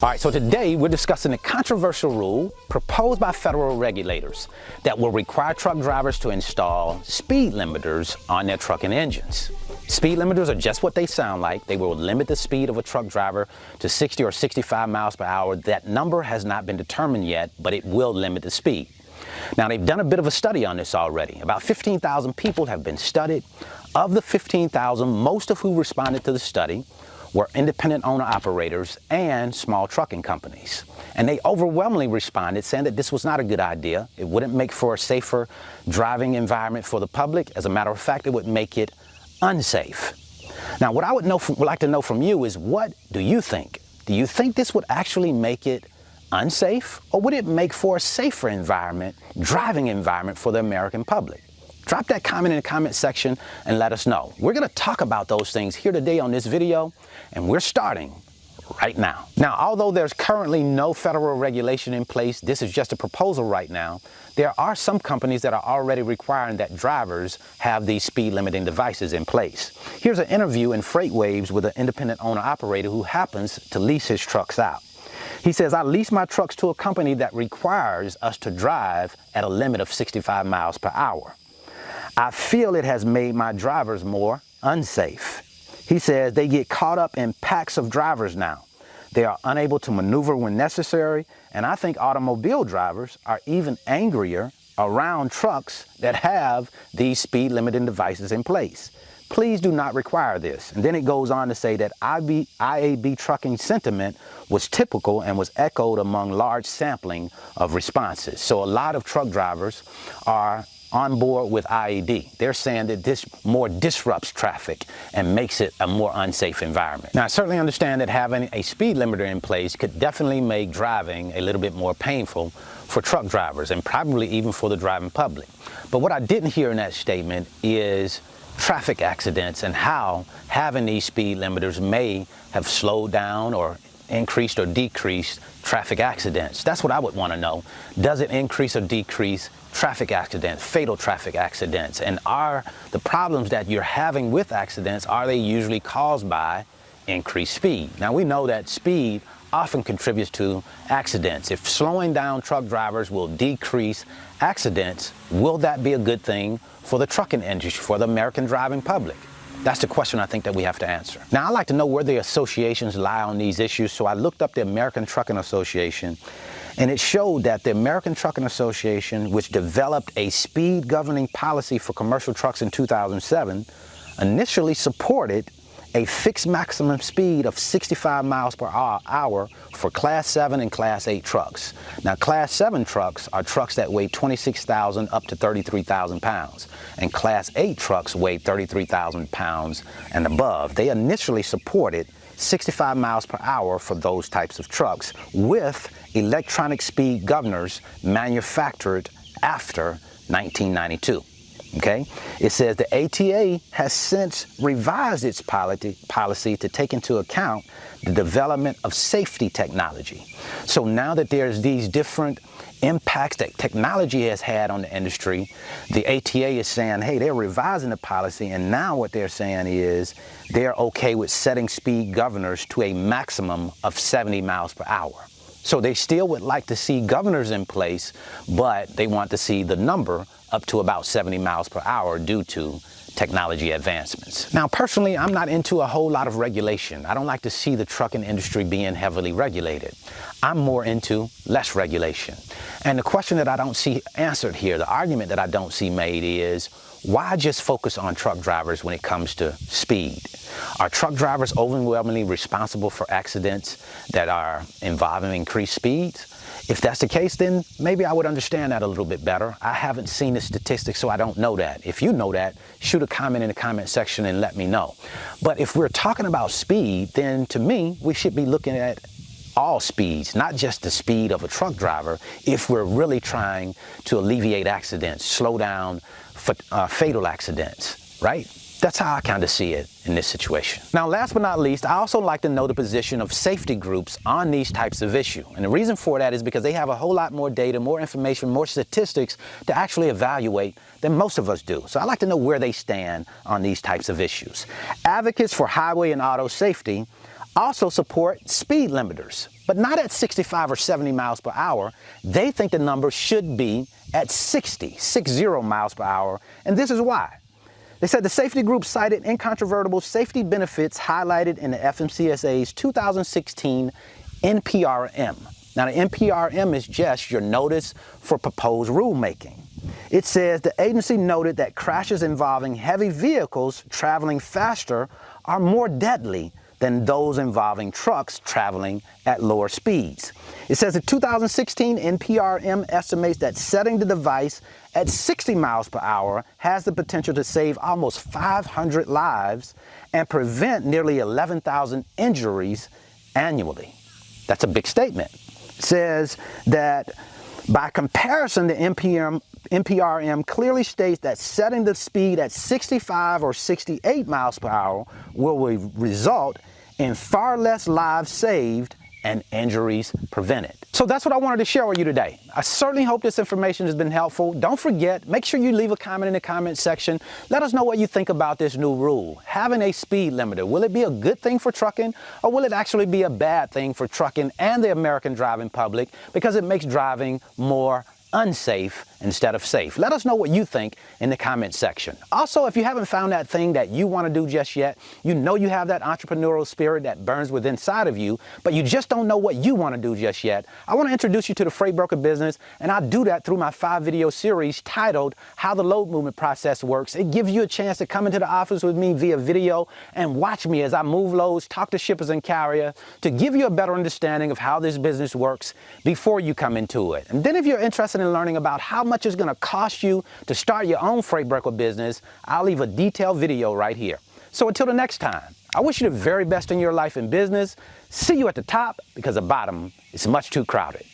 All right, so today we're discussing a controversial rule proposed by federal regulators that will require truck drivers to install speed limiters on their trucking engines. Speed limiters are just what they sound like. They will limit the speed of a truck driver to 60 or 65 miles per hour. That number has not been determined yet, but it will limit the speed. Now, they've done a bit of a study on this already. About 15,000 people have been studied. Of the 15,000, most of who responded to the study were independent owner-operators and small trucking companies. And they overwhelmingly responded saying that this was not a good idea. It wouldn't make for a safer driving environment for the public. As a matter of fact, it would make it unsafe. Now, what I would like to know from you is, what do you think? Do you think this would actually make it unsafe, or would it make for a safer environment, driving environment for the American public? Drop that comment in the comment section and let us know. We're going to talk about those things here today on this video, and we're starting right now. Now, although there's currently no federal regulation in place, this is just a proposal right now, there are some companies that are already requiring that drivers have these speed limiting devices in place. Here's an interview in Freight Waves with an independent owner-operator who happens to lease his trucks out. He says, "I lease my trucks to a company that requires us to drive at a limit of 65 miles per hour. I feel it has made my drivers more unsafe." He says they get caught up in packs of drivers now. They are unable to maneuver when necessary, and I think automobile drivers are even angrier around trucks that have these speed limiting devices in place. Please do not require this. And then it goes on to say that IAB trucking sentiment was typical and was echoed among large sampling of responses. So a lot of truck drivers are on board with IAD. They're saying that this more disrupts traffic and makes it a more unsafe environment. Now, I certainly understand that having a speed limiter in place could definitely make driving a little bit more painful for truck drivers and probably even for the driving public. But what I didn't hear in that statement is traffic accidents and how having these speed limiters may have slowed down or increased or decreased traffic accidents. That's what I would want to know. Does it increase or decrease traffic accidents, fatal traffic accidents? And are the problems that you're having with accidents, are they usually caused by increased speed? Now, we know that speed often contributes to accidents. If slowing down truck drivers will decrease accidents, will that be a good thing for the trucking industry, for the American driving public? That's the question I think that we have to answer. Now, I'd like to know where the associations lie on these issues, so I looked up the American Trucking Association, and it showed that the American Trucking Association, which developed a speed governing policy for commercial trucks in 2007, initially supported a fixed maximum speed of 65 miles per hour for Class 7 and Class 8 trucks. Now, Class 7 trucks are trucks that weigh 26,000 up to 33,000 pounds, and Class 8 trucks weigh 33,000 pounds and above. They initially supported 65 miles per hour for those types of trucks with electronic speed governors manufactured after 1992. Okay, it says the ATA has since revised its policy to take into account the development of safety technology. So now that there's these different impacts that technology has had on the industry, the ATA is saying, hey, they're revising the policy, and now what they're saying is they're okay with setting speed governors to a maximum of 70 miles per hour. So they still would like to see governors in place, but they want to see the number up to about 70 miles per hour due to technology advancements. Now, personally, I'm not into a whole lot of regulation. I don't like to see the trucking industry being heavily regulated. I'm more into less regulation. And the question that I don't see answered here, the argument that I don't see made is, why just focus on truck drivers when it comes to speed? Are truck drivers overwhelmingly responsible for accidents that are involving increased speeds? If that's the case, then maybe I would understand that a little bit better. I haven't seen the statistics, so I don't know that. If you know that, shoot a comment in the comment section and let me know. But if we're talking about speed, then to me, we should be looking at all speeds, not just the speed of a truck driver, if we're really trying to alleviate accidents, slow down fatal accidents, right? That's how I kind of see it in this situation. Now, last but not least, I also like to know the position of safety groups on these types of issues. And the reason for that is because they have a whole lot more data, more information, more statistics to actually evaluate than most of us do. So I like to know where they stand on these types of issues. Advocates for highway and auto safety also support speed limiters, but not at 65 or 70 miles per hour. They think the number should be at 60 miles per hour, and this is why. They said the safety group cited incontrovertible safety benefits highlighted in the FMCSA's 2016 NPRM. Now, the NPRM is just your notice for proposed rulemaking. It says the agency noted that crashes involving heavy vehicles traveling faster are more deadly than those involving trucks traveling at lower speeds. It says the 2016 NPRM estimates that setting the device at 60 miles per hour has the potential to save almost 500 lives and prevent nearly 11,000 injuries annually. That's a big statement. It says that by comparison, the NPRM clearly states that setting the speed at 65 or 68 miles per hour will result in far less lives saved and injuries prevented. So that's what I wanted to share with you today. I certainly hope this information has been helpful. Don't forget, make sure you leave a comment in the comment section. Let us know what you think about this new rule. Having a speed limiter, will it be a good thing for trucking, or will it actually be a bad thing for trucking and the American driving public because it makes driving more unsafe instead of safe? Let us know what you think in the comment section. Also, if you haven't found that thing that you want to do just yet, you know you have that entrepreneurial spirit that burns within inside of you, but you just don't know what you want to do just yet, I want to introduce you to the freight broker business, and I do that through my 5-video series titled How the Load Movement Process Works. It gives you a chance to come into the office with me via video and watch me as I move loads, talk to shippers and carriers to give you a better understanding of how this business works before you come into it. And then if you're interested in learning about how much it's going to cost you to start your own freight broker business, I'll leave a detailed video right here. So until the next time, I wish you the very best in your life and business. See you at the top, because the bottom is much too crowded.